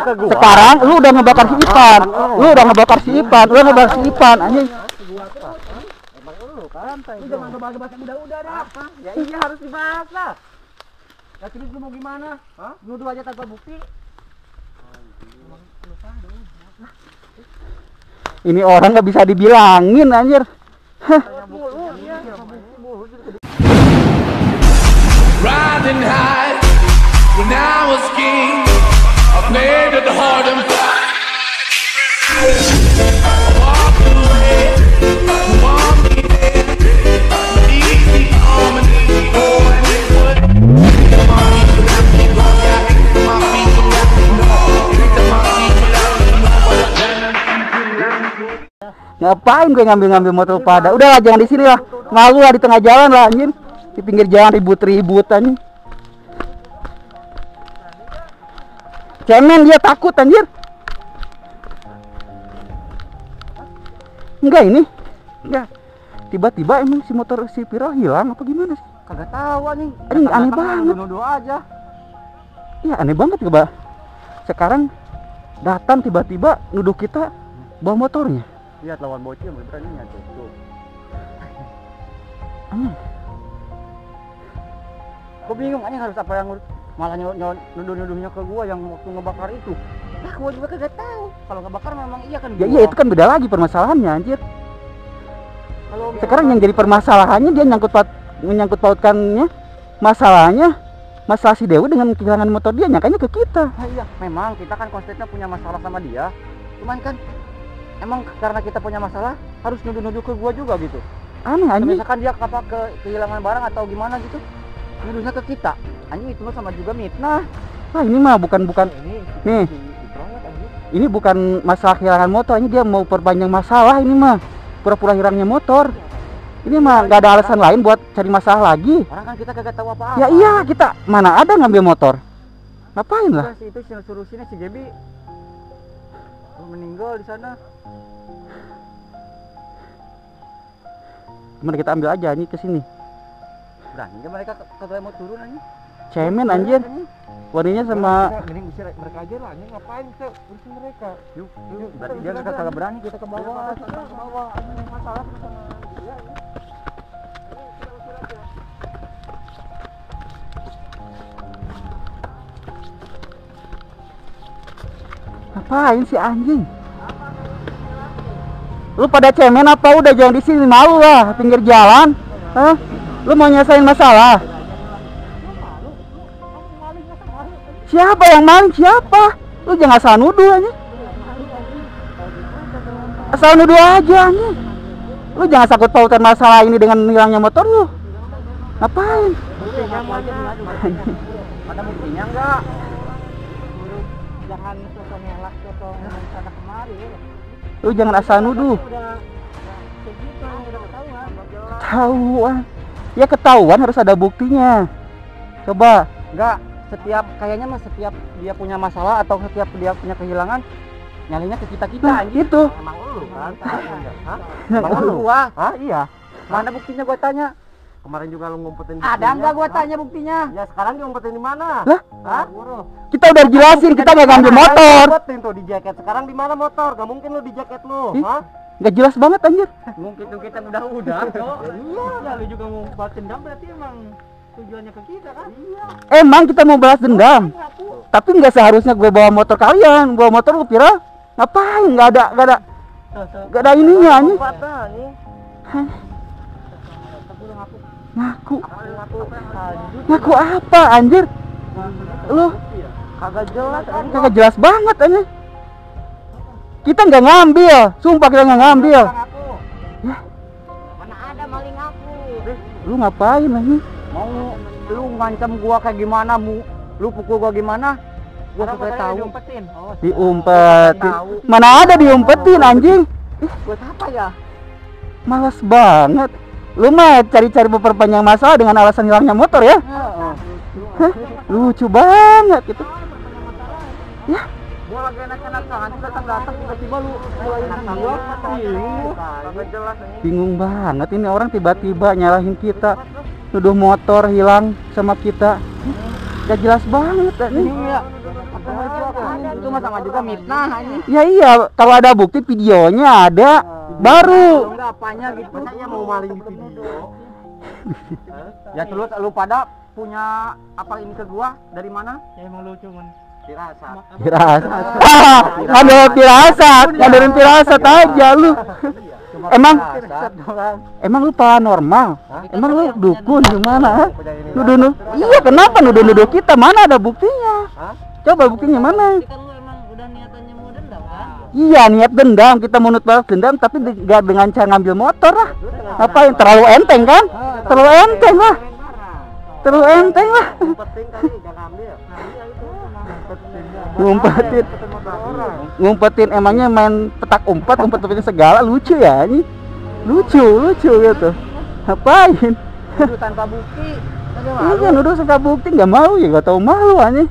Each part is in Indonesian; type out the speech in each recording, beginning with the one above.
ke gua. Sekarang lu udah ngebakar si Ipan. Lu udah ngebakar si Ipan. Lu ngebakar si Ipan anjing. Emang lu kan. Lu jangan ngebahas yang udah dah. Ya iya harus dibahas lah. Ya terus lu mau gimana? Hah? Nuduh aja tanpa bukti. Ini orang nggak bisa dibilangin anjir. Riding high when I was king, I played it hard and fast. I walked away, you want me there, easy on me, oh and it would. My feet were happy, my feet were happy, my feet were happy. Ngapain gue ngambil motor pada? Udah lah, jangan di sini lah. Malu lah di tengah jalan lah anjir. Di pinggir jalan ribut-ribut anjing. Cemen dia takut anjir. Enggak ini. Enggak. Tiba-tiba emang si motor si Piro hilang apa gimana sih? Kagak tahu anjing. Aneh banget. Nuduh aja. Iya aneh banget coba. Sekarang datang tiba-tiba nuduh kita bawa motornya. Lihat lawan bocil beraninya tuh. Gue bingung anjing harus apa yang malah nuduh-nuduhnya ke gua yang waktu ngebakar itu. Nah, gua juga kagak tahu. Kalau ngebakar memang iya kan. Ya iya itu kan beda lagi permasalahannya anjir. Kalau Sekarang yang jadi permasalahannya dia menyangkut pautkannya masalahnya masalah si Dewi dengan kehilangan motor dia, nyangkanya ke kita. Nah, iya, memang kita kan konsepnya punya masalah sama dia. Cuman kan emang karena kita punya masalah harus nuduh-nuduh ke gua juga gitu. Aneh anjing. Misalkan dia kehilangan barang atau gimana gitu, nuduhnya ke kita. Anjing itu mah sama juga mitnah. Wah ini mah bukan nih. Ini bukan masalah kehilangan motor, ini dia mau perpanjang masalah ini mah. Pura-pura hilangnya motor. Ini mah nggak ada alasan lain buat cari masalah lagi. Orang kan kita kagak tahu apa-apa. Ya iya, kita mana ada ngambil motor. Ngapain lah? Itu suruh sini si Gebi meninggal di sana. Gimana kita ambil aja nih ke sini. Berani nggak mereka kagak mau turun anjing? Cemen anjir. Warnanya sama Mending bisa mereka aja lah, anjing ngapain kita urusin mereka. Yuk. Berarti dia kagak berani kita ke bawah. Ke bawah, anjing masalah sama dia. ngapain sih anjing? Lu pada cemen apa udah jangan di sini, malu lah pinggir jalan. Hah? Lu mau nyelesain masalah? Siapa yang maling? Siapa? Lu jangan asal nuduh aja. Asal nuduh aja anjing. Lu jangan sakut pautan masalah ini dengan hilangnya motor lu. Ngapain? Buktinya mana? Ada buktinya enggak? Jangan sosok ngelak, sosok sana kemari. Lu jangan asal nuduh. Ketahuan. Ya ketahuan harus ada buktinya. Coba. Enggak, kayaknya mah setiap dia punya masalah atau setiap dia punya kehilangan nyalinya ke kita-kita Nah, anjing. itu. Emang lu kan? Hah? Emang lu gua? Hah? Iya. Mana buktinya gua tanya? Kemarin juga lu ngumpetin buktinya. Ada enggak gua tanya buktinya? Ya sekarang diumpetin di mana? Lah? Hah? Kita udah jelasin, kita nggak ngambil motor. Ngumpetin tuh di jaket. Sekarang di mana motor? Gak mungkin lu di jaket lu. Ih, Hah? nggak jelas banget anjir. Mungkin tuh kita udah, Cok. Iya. Ya lu juga mau balas dendam berarti emang tujuannya ke kita kan? Iya. Emang kita mau balas dendam. Tapi nggak seharusnya gue bawa motor kalian. Bawa motor lu kira ngapain? Nggak ada ininya anjing. Hah? Ngaku apa anjir? Lu kagak jelas banget anjir. Kita nggak ngambil, sumpah kita nggak ngambil. Ya. Mana ada maling aku? Lu ngapain anjir? Mau lu ngancam gua kayak gimana, lu pukul gua gimana? Gua kagak tahu. Diumpetin. Mana ada diumpetin anjing? Buat apa ya? Malas banget. Lu mah cari-cari memperpanjang masalah dengan alasan hilangnya motor ya? Hah? Lucu banget gitu. Ya. Gua lagi enak-enak nanti datang tiba-tiba lu mulai gua bingung. Kagak jelas ini. Bingung banget ini orang tiba-tiba nyalahin kita. Nuduh motor hilang sama kita. Gak jelas banget nih. Iya. Itu mah sama juga mitnah ini. Ya iya, kalau ada bukti videonya ada, baru. Enggak apanya gitu. Masa iya mau maling di video? Ya terus lu pada punya apa ini ke gua dari mana? Ya emang lu cuman firasat. Ngandelin firasat aja lu. Emang lu paranormal? Emang lu dukun gimana? Nuduh. Iya, kenapa nuduh kita? Mana ada buktinya? Coba buktinya mana? Kan lu emang udah niatannya mau dendam kan? Iya, niat dendam, kita mau balas dendam tapi gak dengan cara ngambil motor lah. Ngapain? Terlalu enteng kan? Terlalu enteng lah. Penting kali enggak ngambil. Ngumpetin emangnya main petak umpetin segala, lucu ya ini. Lucu gitu. Ngapain? Nuduh tanpa bukti. Iya, nuduh tanpa bukti nggak mau ya, nggak tahu malu anjing.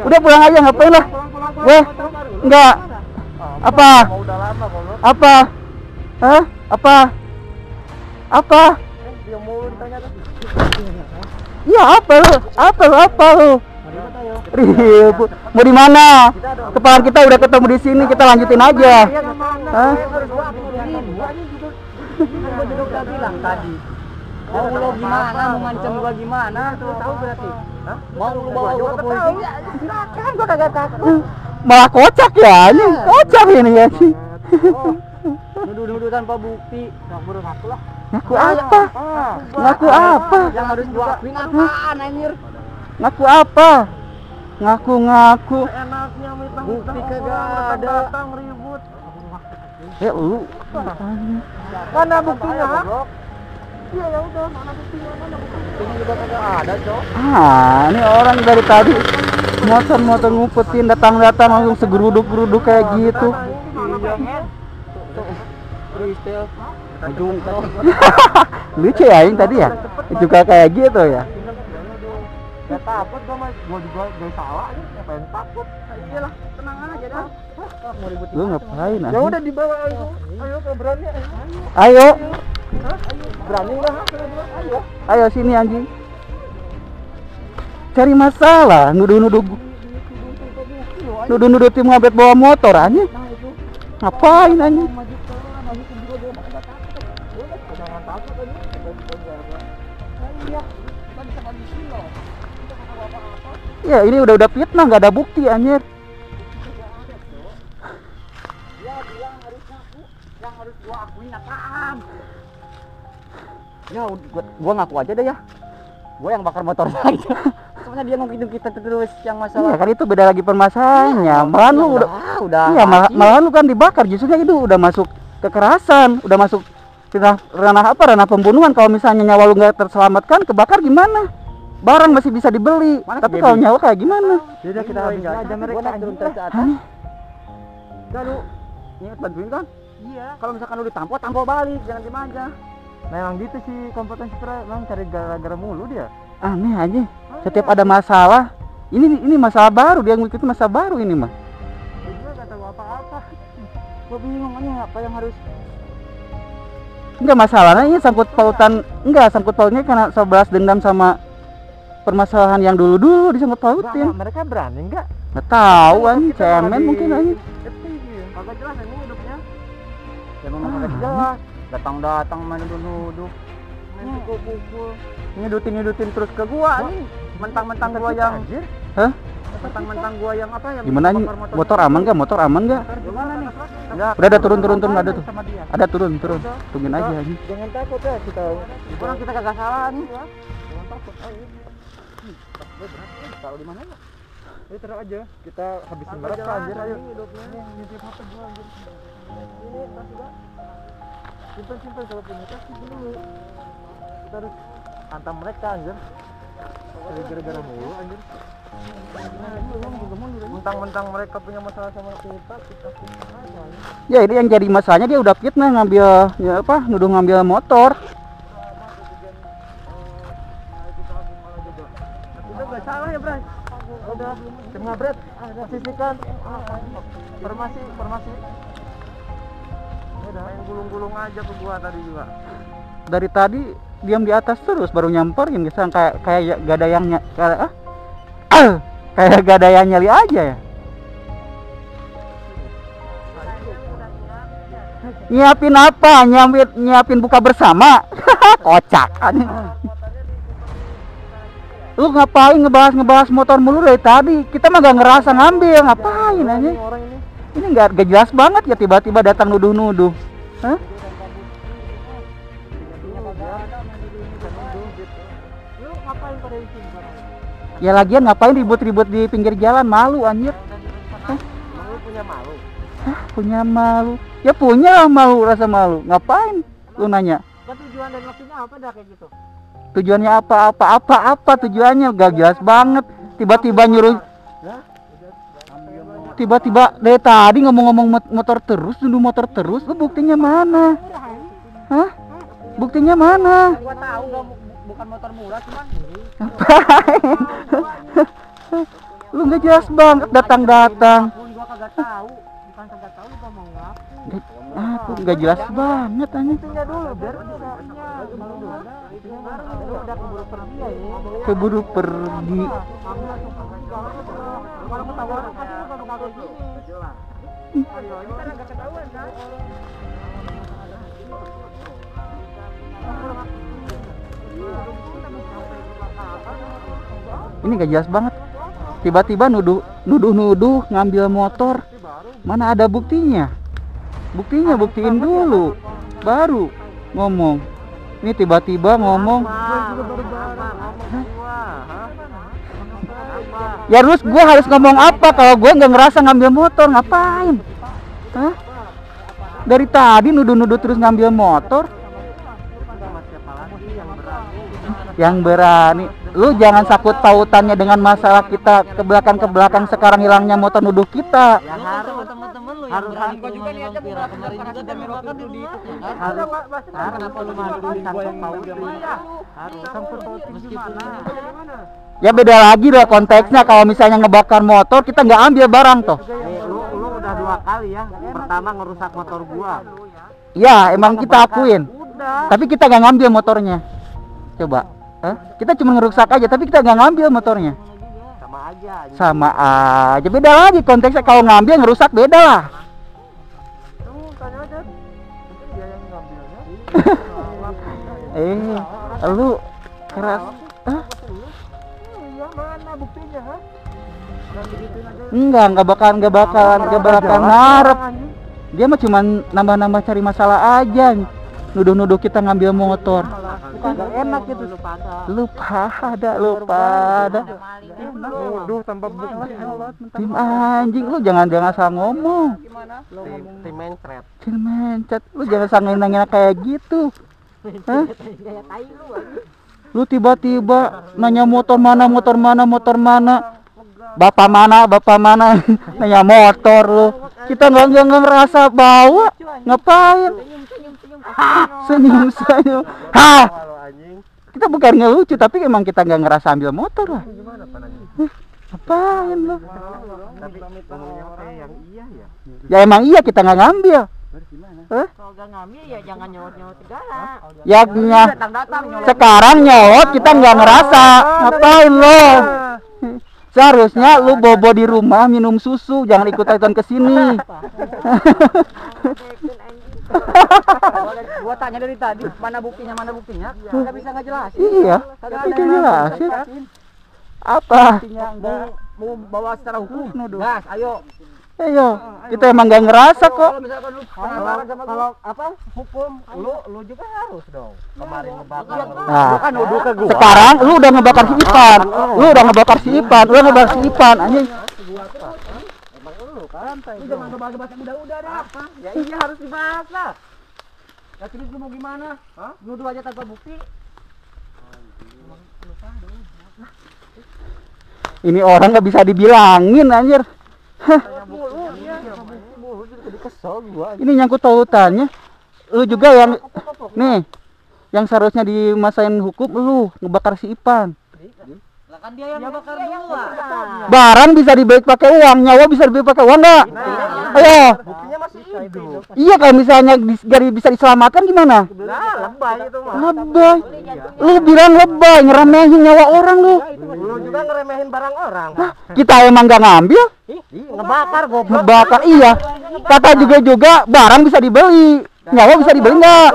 Udah pulang aja, ngapain lah? Weh, enggak. Apa? Apa? Hah? Apa? Iya, apa lu? Ribut. Mau di mana? Kepala kita udah ketemu di sini, kita lanjutin aja. Hah? Mau lo gimana? Mau ngancam gua gimana? Tuh tahu berarti. Hah? Mau lu bawa gua ke polisi? Silakan, gua kagak takut. Malah kocak ya, ini kocak ini ya sih. Nuduh tanpa bukti. Enggak perlu ngaku lah. Ngaku apa? Ngaku apa? Yang harus gua akuin apaan anjir? Ngaku apa? Ngaku. Enaknya mitang bukti kagak ada. Datang ribut. Ya lu. Mana buktinya? Iya ya udah, mana buktinya? Buktinya juga kagak ada, Cok. Ini orang dari tadi motor ngumpetin datang langsung segeruduk-geruduk kayak gitu. Lucu ya yang tadi ya? Juga kayak gitu ya? Gak takut gua juga gak salah aja, ngapain takut? Iyalah, tenang aja dah. Mau ribut. Lu ngapain ah? Ya udah dibawa ayo. Ayo kalau berani ayo. Ayo. Berani enggak? Ayo. Ayo sini anjing. Cari masalah, nuduh tim ngabet bawa motor anjing. Ngapain anjing? Ya ini udah fitnah, nggak ada bukti anjir. Ya bilang harus ngaku, yang harus gua akuin apaan? Ya gua ngaku aja deh ya. Gua yang bakar motor aja. Soalnya dia ngomongin kita terus yang masalah. Iya kan itu beda lagi permasalahannya. Malahan lu udah. Iya, malahan lu kan dibakar, justru itu udah masuk kekerasan, udah masuk ranah pembunuhan. Kalau misalnya nyawa lu nggak terselamatkan, kebakar gimana? Barang masih bisa dibeli, tapi kalau nyawa kayak gimana? Jadi kita habisin aja mereka turun ke atas. Enggak lu ingat bantuin kan? Iya. Kalau misalkan lu tampol balik, jangan dimanja. Nah emang gitu sih kompetensi emang cari gara-gara mulu dia. Aneh aja. Setiap ada masalah, ini masalah baru, dia ngikutin masalah baru ini mah. Dia enggak tahu apa-apa. Gua bingung aja apa yang harus. Enggak, masalahnya ini sangkut pautnya karena sebelas dendam sama permasalahan yang dulu disangkut pautin. Mereka berani enggak? Nggak tahu anjing, cemen mungkin anjing. Kagak jelas ini hidupnya. Ya memang kagak jelas. Datang main nuduh. Main pukul. Ngedutin terus ke gua nih. Mentang-mentang gua yang Hah? Mentang-mentang gua yang apa ya? Gimana nih? Motor aman enggak? Gimana nih? Udah ada turun ada tuh. Ada turun. Tungguin aja anjing. Jangan takut ya kita kagak salah nih. Jangan takut. Ayo. Taruh di mana ya? Ini taruh aja. Kita habisin mereka anjir ayo. Ini HP gua anjir. Ini tas juga. Simpan kalau punya tas dulu. Kita harus hantam mereka anjir. Gara-gara mulu anjir. Mentang-mentang mereka punya masalah sama kita aja. Ya ini yang jadi masalahnya, dia udah fitnah nuduh ngambil motor. Udah nggak salah ya Bray. Udah ngabret. Sisihkan. Formasi. Udah main gulung-gulung aja ke gua tadi juga. Dari tadi diam di atas terus baru nyamperin gitu kayak gak ada yang kayak gak ada yang nyali aja ya. Nyiapin apa? Nyiapin buka bersama. Kocak. Lu ngapain ngebahas motor mulu dari tadi? Kita mah gak ngerasa ngambil, ngapain aja? Ini gak jelas banget ya tiba-tiba datang nuduh-nuduh. Hah? Ya lagian ngapain ribut-ribut di pinggir jalan, malu anjir. Hah? Punya malu. Hah, punya malu. Ya punya lah malu, rasa malu. Ngapain lu nanya? Tujuan dan maksudnya apa dah kayak gitu? Tujuannya apa tujuannya gak jelas banget. Tiba-tiba nyuruh, tiba-tiba dari tadi ngomong-ngomong motor terus, nuduh motor terus. Lu buktinya mana? Hah? Buktinya mana? Gua tahu bukan motor murah cuman. Ngapain? Lu gak jelas banget datang-datang. Gua kagak tahu. Bukan kagak tahu, gua mau ngap. Aku nggak jelas banget aja. Itunya dulu biar bisa udah keburu pergi ya. Keburu pergi. Kalau ketahuan pasti lu bakal kaget gini. Jelas. Ayo, ini kan agak ketahuan kan. Ini nggak jelas banget. Tiba-tiba nuduh ngambil motor. Mana ada buktinya? Buktiin dulu baru ngomong. Ini tiba-tiba ngomong. Ya terus gue harus ngomong apa kalau gue nggak ngerasa ngambil motor? Ngapain? Hah? Dari tadi nuduh terus ngambil motor. Yang berani. Lu jangan sakut pautannya dengan masalah kita ke belakang sekarang hilangnya motor nuduh kita. Ya harus teman-teman lu yang berani juga nih aja kemarin juga dan kan di harus kenapa lu masuk sakut pautin? Harus sakut pautin gimana? Ya beda lagi lah konteksnya. Kalau misalnya ngebakar motor kita nggak ambil barang toh. Lu udah 2 kali ya. Pertama ngerusak motor gua. Ya emang kita akuin. Udah. Tapi kita nggak ngambil motornya. Coba. Hah? Kita cuma ngerusak aja tapi kita nggak ngambil motornya. Sama aja. Sama aja. Beda lagi konteksnya. Kalau ngambil ngerusak beda lah. Lu tanya aja. Mungkin dia yang ngambilnya. Lu keras. Hah? Iya mana buktinya, ha? Enggak bakalan ngarep. Dia mah cuma nambah-nambah cari masalah aja. Nuduh kita ngambil motor. Kagak enak gitu Lu pada. Nuduh tanpa bukti. Tim anjing, lu jangan asal ngomong. Tim mencret. Tim mencet. Lu jangan sangin-sangin kayak gitu. Hah? Lu tiba-tiba nanya motor mana. Bapak mana nanya motor lu. Kita nggak ngerasa bawa. Ngapain? Senyum. Hah? Kita bukan ngelucu tapi emang kita nggak ngerasa ambil motor lah. Ngapain lu? Tapi ngomongnya yang iya ya. Ya emang iya kita nggak ngambil. Kalau nggak ngambil ya jangan nyolot segala. Ya sekarang nyolot kita nggak ngerasa. Ngapain lo? Seharusnya lu bobo di rumah minum susu, jangan ikut-ikutan ke sini. Gua tanya dari tadi, mana buktinya? Enggak bisa ngejelasin. Iya. Tapi jelasin. Apa? Mau bawa secara hukum. Gas, ayo. Kita emang nggak ngerasa kok. Kalau misalkan lu kalau apa hukum lu juga harus dong. Kemarin ngebakar. Nah, Kan nuduh ke gua. sekarang lu udah ngebakar si Ipan. Anjing. Emang lu kan. Lu jangan ngebahas yang udah dah. Ya iya harus dibahas lah. Ya terus lu mau gimana? Hah? Nuduh aja tanpa bukti. Ini orang nggak bisa dibilangin anjir. Ini nyangkut pautannya. Lu juga yang nih, yang seharusnya dimasain hukum lu ngebakar si Ipan. Lah kan dia yang bakar gua. Barang bisa dibeli pakai uang, nyawa bisa dibeli pakai uang enggak? Ayo. Buktinya masih Iya, kalau misalnya bisa diselamatkan gimana? Lah, lebay itu mah. Lebay. Lu bilang lebay, ngeremehin nyawa orang lu. Lu juga ngeremehin barang orang. Kita emang nggak ngambil, Ngebakar goblok. ngebakar. Iya. Kata juga barang bisa dibeli, nyawa bisa dibeli nggak?